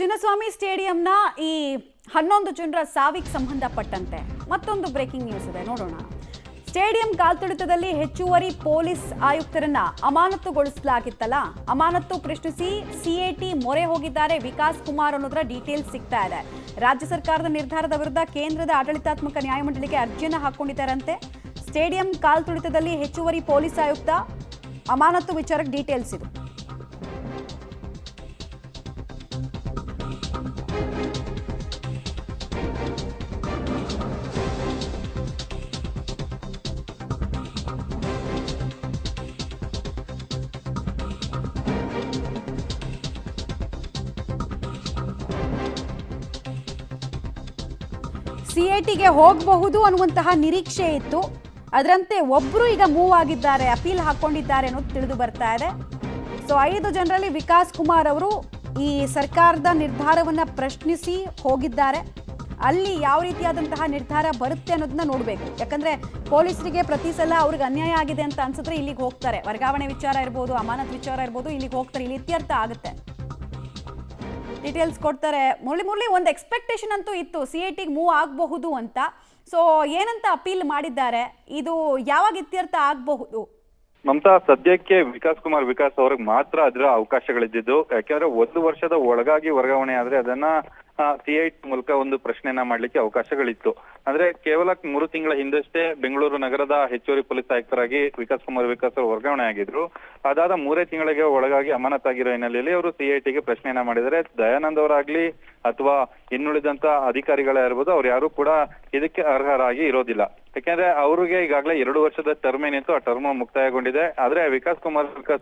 ಚಿನ್ನಸ್ವಾಮಿ ಸ್ಟೇಡಿಯಂನ ಈ 11 ಜನರ ಸಾವಿಗೆ ಸಂಬಂಧಪಟ್ಟಂತೆ ಮತ್ತೊಂದು ಬ್ರೇಕಿಂಗ್ ನ್ಯೂಸ್ ಇದೆ, ನೋಡೋಣ. ಸ್ಟೇಡಿಯಂ ಕಾಲ್ತುಳಿತದಲ್ಲಿ ಹೆಚ್ಚುವರಿ ಪೊಲೀಸ್ ಆಯುಕ್ತರನ್ನ ಅಮಾನತುಗೊಳಿಸಲಾಗಿತ್ತಲ್ಲ, ಅಮಾನತು ಪ್ರಶ್ನಿಸಿ ಸಿಎಟಿ ಮೊರೆ ಹೋಗಿದ್ದಾರೆ ವಿಕಾಸ್ ಕುಮಾರ್ ಅನ್ನೋದರ ಡೀಟೇಲ್ಸ್ ಸಿಗ್ತಾ ಇದೆ. ರಾಜ್ಯ ಸರ್ಕಾರದ ನಿರ್ಧಾರದ ವಿರುದ್ಧ ಕೇಂದ್ರದ ಆಡಳಿತಾತ್ಮಕ ನ್ಯಾಯಮಂಡಳಿಗೆ ಅರ್ಜಿಯನ್ನು ಹಾಕೊಂಡಿದ್ದಾರಂತೆ. ಸ್ಟೇಡಿಯಂ ಕಾಲ್ತುಳಿತದಲ್ಲಿ ಹೆಚ್ಚುವರಿ ಪೊಲೀಸ್ ಆಯುಕ್ತ ಅಮಾನತು ವಿಚಾರಕ್ಕೆ ಡೀಟೇಲ್ಸ್ ಇದು. ಸಿಎಟಿಗೆ ಹೋಗಬಹುದು ಅನ್ನುವಂತಹ ನಿರೀಕ್ಷೆ ಇತ್ತು. ಅದರಂತೆ ಒಬ್ಬರು ಈಗ ಮೂವ್ ಆಗಿದ್ದಾರೆ, ಅಪೀಲ್ ಹಾಕೊಂಡಿದ್ದಾರೆ ಅನ್ನೋದು ತಿಳಿದು ಬರ್ತಾ ಇದೆ. ಸೊ 5 ಜನರಲ್ಲಿ ವಿಕಾಸ್ ಕುಮಾರ್ ಅವರು ಈ ಸರ್ಕಾರದ ನಿರ್ಧಾರವನ್ನು ಪ್ರಶ್ನಿಸಿ ಹೋಗಿದ್ದಾರೆ. ಅಲ್ಲಿ ಯಾವ ರೀತಿಯಾದಂತಹ ನಿರ್ಧಾರ ಬರುತ್ತೆ ಅನ್ನೋದನ್ನ ನೋಡಬೇಕು. ಯಾಕಂದ್ರೆ ಪೊಲೀಸರಿಗೆ ಪ್ರತಿ ಸಲ ಅವ್ರಿಗೆ ಅನ್ಯಾಯ ಆಗಿದೆ ಅಂತ ಅನ್ಸಿದ್ರೆ ಇಲ್ಲಿಗೆ ಹೋಗ್ತಾರೆ. ವರ್ಗಾವಣೆ ವಿಚಾರ ಇರ್ಬೋದು, ಅಮಾನತ್ ವಿಚಾರ ಇರ್ಬೋದು, ಇಲ್ಲಿಗೆ ಹೋಗ್ತಾರೆ, ಇಲ್ಲಿ ಇತ್ಯರ್ಥ ಆಗುತ್ತೆ. ಡೀಟೇಲ್ಸ್ ಕೊಡ್ತಾರೆ. ಮುರಳಿ ಒಂದು ಎಕ್ಸ್ಪೆಕ್ಟೇಷನ್ ಅಂತೂ ಇತ್ತು ಸಿಎಟಿಗೆ ಮೂವ್ ಆಗಬಹುದು ಅಂತ. ಸೊ ಏನಂತ ಅಪೀಲ್ ಮಾಡಿದ್ದಾರೆ, ಇದು ಯಾವಾಗ ಇತ್ಯರ್ಥ ಆಗಬಹುದು? ಮಮತಾ, ಸದ್ಯಕ್ಕೆ ವಿಕಾಸ್ ಅವ್ರಿಗೆ ಮಾತ್ರ ಅದರ ಅವಕಾಶಗಳಿದ್ದು. ಯಾಕೆಂದ್ರೆ 1 ವರ್ಷದ ಒಳಗಾಗಿ ವರ್ಗಾವಣೆ ಆದ್ರೆ ಅದನ್ನ ಸಿಐಟಿ ಮೂಲಕ ಒಂದು ಪ್ರಶ್ನೆಯನ್ನ ಮಾಡ್ಲಿಕ್ಕೆ ಅವಕಾಶಗಳಿತ್ತು. ಅಂದ್ರೆ ಕೇವಲ 3 ತಿಂಗಳ ಹಿಂದಷ್ಟೇ ಬೆಂಗಳೂರು ನಗರದ ಹೆಚ್ಚುವರಿ ಪೊಲೀಸ್ ಆಯುಕ್ತರಾಗಿ ವಿಕಾಸ್ ಅವರು ವರ್ಗಾವಣೆ ಆಗಿದ್ರು. ಅದಾದ 3 ತಿಂಗಳಿಗೆ ಒಳಗಾಗಿ ಅಮಾನತಾಗಿರೋ ಹಿನ್ನೆಲೆಯಲ್ಲಿ ಅವರು ಸಿಐಟಿಗೆ ಪ್ರಶ್ನೆಯನ್ನ ಮಾಡಿದರೆ, ದಯಾನಂದ್ ಅವರಾಗ್ಲಿ ಅಥವಾ ಇನ್ನುಳಿದಂತ ಅಧಿಕಾರಿಗಳೇ ಇರ್ಬೋದು, ಅವ್ರು ಯಾರು ಕೂಡ ಇದಕ್ಕೆ ಅರ್ಹರಾಗಿ ಇರೋದಿಲ್ಲ. ಯಾಕೆಂದ್ರೆ ಅವ್ರಿಗೆ ಈಗಾಗಲೇ 2 ವರ್ಷದ ಟರ್ಮ್ ಏನಿತ್ತು, ಆ ಟರ್ಮ್ ಮುಕ್ತಾಯಗೊಂಡಿದೆ. ಆದ್ರೆ ವಿಕಾಸ್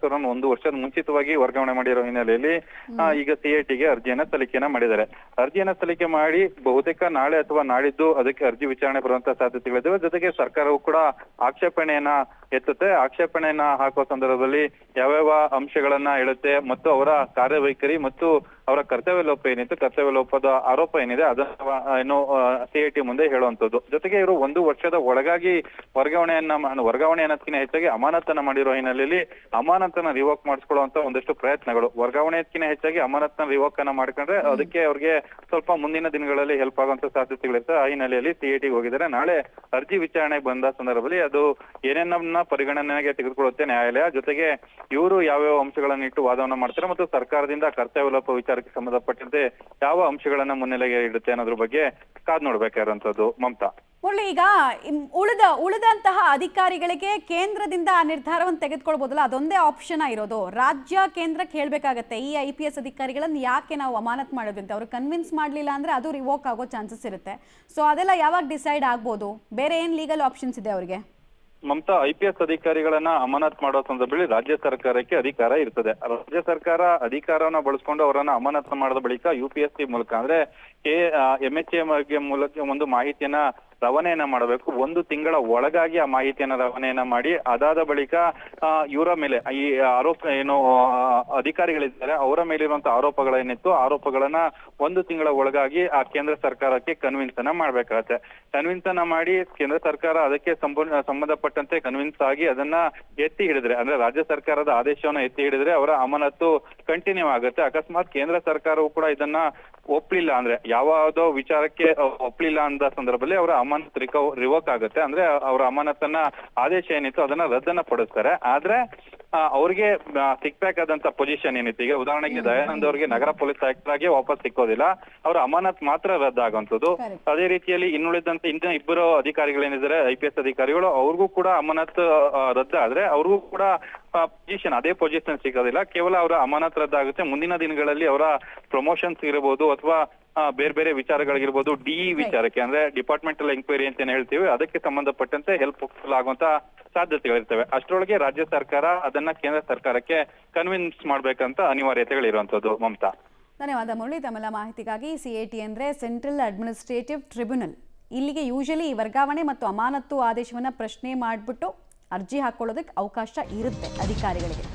ಅವರನ್ನು 1 ವರ್ಷದ ಮುಂಚಿತವಾಗಿ ವರ್ಗಾವಣೆ ಮಾಡಿರೋ ಹಿನ್ನೆಲೆಯಲ್ಲಿ ಈಗ ಸಿಐಟಿಗೆ ಅರ್ಜಿಯನ್ನ ಸಲ್ಲಿಕೆಯನ್ನ ಮಾಡಿದ್ದಾರೆ. ಅರ್ಜಿಯನ್ನ ಸಲ್ಲಿಕೆ ಮಾಡಿ ಬಹುತೇಕ ನಾಳೆ ಅಥವಾ ನಾಡಿದ್ದು ಅದಕ್ಕೆ ಅರ್ಜಿ ವಿಚಾರಣೆ ಬರುವಂತ ಸಾಧ್ಯತೆಗಳಿದ್ದಾವೆ. ಜೊತೆಗೆ ಸರ್ಕಾರವು ಕೂಡ ಆಕ್ಷೇಪಣೆಯನ್ನ ಎತ್ತುತ್ತೆ. ಆಕ್ಷೇಪಣೆಯನ್ನ ಹಾಕುವ ಸಂದರ್ಭದಲ್ಲಿ ಯಾವ್ಯಾವ ಅಂಶಗಳನ್ನ ಹೇಳುತ್ತೆ ಮತ್ತು ಅವರ ಕಾರ್ಯವೈಖರಿ ಮತ್ತು ಅವರ ಕರ್ತವ್ಯ ಲೋಪ ಏನಿತ್ತು, ಕರ್ತವ್ಯ ಲೋಪದ ಆರೋಪ ಏನಿದೆ ಅದನ್ನ ಏನು ಸಿಐಟಿ ಮುಂದೆ ಹೇಳುವಂತದ್ದು. ಜೊತೆಗೆ ಇವರು 1 ವರ್ಷದ ಒಳಗಾಗಿ ವರ್ಗಾವಣೆ ಅನ್ನೋದಕ್ಕಿಂತ ಹೆಚ್ಚಾಗಿ ಅಮಾನತನ್ನ ಮಾಡಿರೋ ಹಿನ್ನೆಲೆಯಲ್ಲಿ ಅಮಾನತನ್ನ ರಿವೋಕ್ ಮಾಡಿಸ್ಕೊಳ್ಳುವಂತ ಒಂದಷ್ಟು ಪ್ರಯತ್ನಗಳು, ವರ್ಗಾವಣೆಯಕ್ಕಿಂತ ಹೆಚ್ಚಾಗಿ ಅಮಾನತನ್ನ ರಿವೋಕ್ ಅನ್ನ ಮಾಡ್ಕೊಂಡ್ರೆ ಅದಕ್ಕೆ ಅವ್ರಿಗೆ ಸ್ವಲ್ಪ ಮುಂದಿನ ದಿನಗಳಲ್ಲಿ ಹೆಲ್ಪ್ ಆಗುವಂತ ಸಾಧ್ಯತೆಗಳಿರ್ತವೆ. ಆ ಹಿನ್ನೆಲೆಯಲ್ಲಿ ಸಿಐಟಿಗೆ ಹೋಗಿದ್ದಾರೆ. ನಾಳೆ ಅರ್ಜಿ ವಿಚಾರಣೆಗೆ ಬಂದ ಸಂದರ್ಭದಲ್ಲಿ ಅದು ಏನೇನನ್ನ ಪರಿಗಣನೆಗೆ ತೆಗೆದುಕೊಳ್ಳುತ್ತೆ ನ್ಯಾಯಾಲಯ. ಜೊತೆಗೆ ಇವರು ಯಾವ್ಯಾವ ಅಂಶಗಳನ್ನ ಇಟ್ಟು ವಾದವನ್ನ ಮಾಡ್ತಾರೆ ಮತ್ತು ಸರ್ಕಾರದಿಂದ ಕರ್ತವ್ಯ ಲೋಪ ವಿಚಾರಕ್ಕೆ ಸಂಬಂಧಪಟ್ಟಂತೆ ಯಾವ ಅಂಶಗಳನ್ನ ಮುನ್ನೆಲೆಗೆ ಇಡುತ್ತೆ ಅನ್ನೋದ್ರ ಬಗ್ಗೆ ಕಾದ್ ನೋಡ್ಬೇಕಾಗಿರುವಂತದ್ದು. ಮಮತಾ, ಈಗ ಉಳಿದಂತಹ ಅಧಿಕಾರಿಗಳಿಗೆ ಕೇಂದ್ರದಿಂದ ಆ ನಿರ್ಧಾರವನ್ನು ತೆಗೆದುಕೊಳ್ಬಹುದಲ್ಲ, ಅದೊಂದೇ ಆಪ್ಷನ್ ಇರೋದು. ರಾಜ್ಯ ಕೇಂದ್ರಕ್ಕೆ ಹೇಳ್ಬೇಕಾಗತ್ತೆ ಈ IPS ಅಧಿಕಾರಿಗಳನ್ನ ಯಾಕೆ ನಾವು ಅಮಾನತ್ ಮಾಡೋದು ಅಂತ. ಅವ್ರು ಕನ್ವಿನ್ಸ್ ಮಾಡ್ಲಿಲ್ಲ ಅಂದ್ರೆ ಅದು ರಿವೋಕ್ ಆಗೋ ಚಾನ್ಸಸ್ ಇರುತ್ತೆ. ಸೊ ಅದೆಲ್ಲ ಯಾವಾಗ ಡಿಸೈಡ್ ಆಗ್ಬೋದು? ಬೇರೆ ಏನ್ ಲೀಗಲ್ ಆಪ್ಷನ್ಸ್ ಇದೆ ಅವರಿಗೆ? ಮಮತಾ, IPS ಅಧಿಕಾರಿಗಳನ್ನ ಅಮಾನತ್ ಮಾಡೋ ಸಂದರ್ಭದಲ್ಲಿ ರಾಜ್ಯ ಸರ್ಕಾರಕ್ಕೆ ಅಧಿಕಾರ ಇರ್ತದೆ. ರಾಜ್ಯ ಸರ್ಕಾರ ಅಧಿಕಾರವನ್ನ ಬಳಸ್ಕೊಂಡು ಅವರನ್ನ ಅಮಾನತ್ ಮಾಡಿದ ಬಳಿಕ UPSC ಮೂಲಕ ಅಂದ್ರೆ MHA ಮೂಲಕ ಒಂದು ಮಾಹಿತಿಯನ್ನ ರವಾನೆಯನ್ನ ಮಾಡಬೇಕು. 1 ತಿಂಗಳ ಒಳಗಾಗಿ ಆ ಮಾಹಿತಿಯನ್ನ ರವಾನೆಯನ್ನ ಮಾಡಿ ಅದಾದ ಬಳಿಕ ಇವರ ಮೇಲೆ ಈ ಆರೋಪ ಏನು ಅಧಿಕಾರಿಗಳಿದ್ದಾರೆ ಅವರ ಮೇಲಿರುವಂತಹ ಆರೋಪಗಳೇನಿತ್ತು ಆರೋಪಗಳನ್ನ 1 ತಿಂಗಳ ಒಳಗಾಗಿ ಆ ಕೇಂದ್ರ ಸರ್ಕಾರಕ್ಕೆ ಕನ್ವಿನ್ಸ್ ಅನ್ನ ಮಾಡ್ಬೇಕಾಗತ್ತೆ. ಕನ್ವಿನ್ಸ್ ಅನ್ನ ಮಾಡಿ ಕೇಂದ್ರ ಸರ್ಕಾರ ಅದಕ್ಕೆ ಸಂಬಂಧಪಟ್ಟಂತೆ ಕನ್ವಿನ್ಸ್ ಆಗಿ ಅದನ್ನ ಎತ್ತಿ ಹಿಡಿದ್ರೆ, ಅಂದ್ರೆ ರಾಜ್ಯ ಸರ್ಕಾರದ ಆದೇಶವನ್ನ ಎತ್ತಿ ಹಿಡಿದ್ರೆ ಅವರ ಅಮಾನತು ಕಂಟಿನ್ಯೂ ಆಗುತ್ತೆ. ಅಕಸ್ಮಾತ್ ಕೇಂದ್ರ ಸರ್ಕಾರವು ಕೂಡ ಇದನ್ನ ಒಪ್ಲಿಲ್ಲ ಅಂದ್ರೆ, ಯಾವ್ದೋ ವಿಚಾರಕ್ಕೆ ಒಪ್ಲಿಲ್ಲ ಅಂದ ಸಂದರ್ಭದಲ್ಲಿ ಅವರ ಅಮಾನತ್ ರಿವೋಕ್ ಆಗುತ್ತೆ. ಅಂದ್ರೆ ಅವರ ಅಮಾನತನ್ನ ಆದೇಶ ಏನಿತ್ತು ಅದನ್ನ ರದ್ದನ್ನ ಪಡಿಸ್ತಾರೆ. ಆದ್ರೆ ಅವ್ರಿಗೆ ಸಿಕ್ಬೇಕಾದಂತ ಪೊಸಿಷನ್ ಏನಿತ್ತು, ಈಗ ಉದಾಹರಣೆಗೆ ದಯಾನಂದ್ ಅವ್ರಿಗೆ ನಗರ ಪೊಲೀಸ್ ಆಯುಕ್ತರಾಗಿ ವಾಪಸ್ ಸಿಕ್ಕೋದಿಲ್ಲ, ಅವರ ಅಮಾನತ್ ಮಾತ್ರ ರದ್ದಾಗುವಂಥದ್ದು. ಅದೇ ರೀತಿಯಲ್ಲಿ ಇನ್ನುಳಿದಂತೆ ಇನ್ನ 2 ಅಧಿಕಾರಿಗಳೇನಿದ್ದಾರೆ IPS ಅಧಿಕಾರಿಗಳು, ಅವ್ರಿಗೂ ಕೂಡ ಅಮಾನತ್ ರದ್ದಾದ್ರೆ ಅವ್ರಿಗೂ ಕೂಡ ಅದೇ ಪೊಸಿಷನ್ ಸಿಗೋದಿಲ್ಲ. ಕೇವಲ ಅವರ ಅಮಾನತ್ ರದ್ದಾಗುತ್ತೆ. ಮುಂದಿನ ದಿನಗಳಲ್ಲಿ ಅವರ ಪ್ರಮೋಷನ್ಸ್ ಇರಬಹುದು ಅಥವಾ ಬೇರೆ ಬೇರೆ ವಿಚಾರಗಳಿರ್ಬೋದು, DE ವಿಚಾರಕ್ಕೆ ಅಂದ್ರೆ ಡಿಪಾರ್ಟ್ಮೆಂಟಲ್ ಎಂಕ್ವೈರಿ ಅಂತ ಹೇಳ್ತೀವಿ, ಅದಕ್ಕೆ ಸಂಬಂಧಪಟ್ಟಂತೆ ಹೆಲ್ಪ್ಫುಲ್ ಆಗುವಂತ ಸಾಧ್ಯತೆಗಳಿರ್ತವೆ. ಅಷ್ಟರೊಳಗೆ ರಾಜ್ಯ ಸರ್ಕಾರ ಅದನ್ನ ಕೇಂದ್ರ ಸರ್ಕಾರಕ್ಕೆ ಕನ್ವಿನ್ಸ್ ಮಾಡ್ಬೇಕಂತ ಅನಿವಾರ್ಯತೆಗಳಿರುವಂತದ್ದು. ಮಮತಾ, ಧನ್ಯವಾದ ಮುರಳಿ ತಮ್ಮೆಲ್ಲ ಮಾಹಿತಿಗಾಗಿ. ಸಿಎಟಿ ಅಂದ್ರೆ ಸೆಂಟ್ರಲ್ ಅಡ್ಮಿನಿಸ್ಟ್ರೇಟಿವ್ ಟ್ರಿಬ್ಯುನಲ್. ಇಲ್ಲಿಗೆ ಯೂಶಲಿ ವರ್ಗಾವಣೆ ಮತ್ತು ಅಮಾನತ್ತು ಆದೇಶವನ್ನ ಪ್ರಶ್ನೆ ಮಾಡಿಬಿಟ್ಟು ಅರ್ಜಿ ಹಾಕೊಳ್ಳೋದಕ್ಕೆ ಅವಕಾಶ ಇರುತ್ತೆ ಅಧಿಕಾರಿಗಳಿಗೆ.